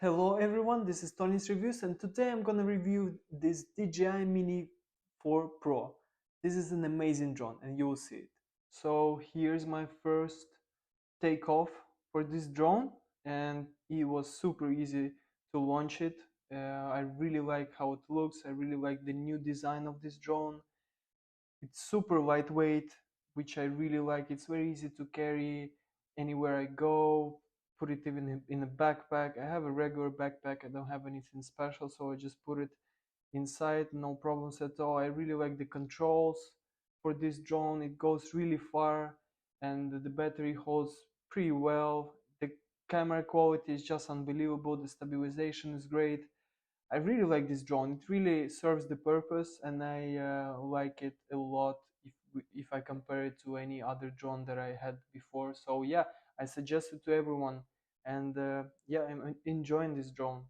Hello everyone, this is Tony's Reviews and today I'm gonna review this DJI Mini 4 Pro. This is an amazing drone and you will see it. So here's my first takeoff for this drone and it was super easy to launch it. I really like how it looks, I really like the new design of this drone. It's super lightweight, which I really like. It's very easy to carry anywhere I go. Put it even in a backpack. I have a regular backpack. I don't have anything special, so I just put it inside. No problems at all. I really like the controls for this drone. It goes really far, and the battery holds pretty well. The camera quality is just unbelievable. The stabilization is great. I really like this drone. It really serves the purpose, and I like it a lot if I compare it to any other drone that I had before. So yeah, I suggest it to everyone, and yeah, I'm enjoying this drone.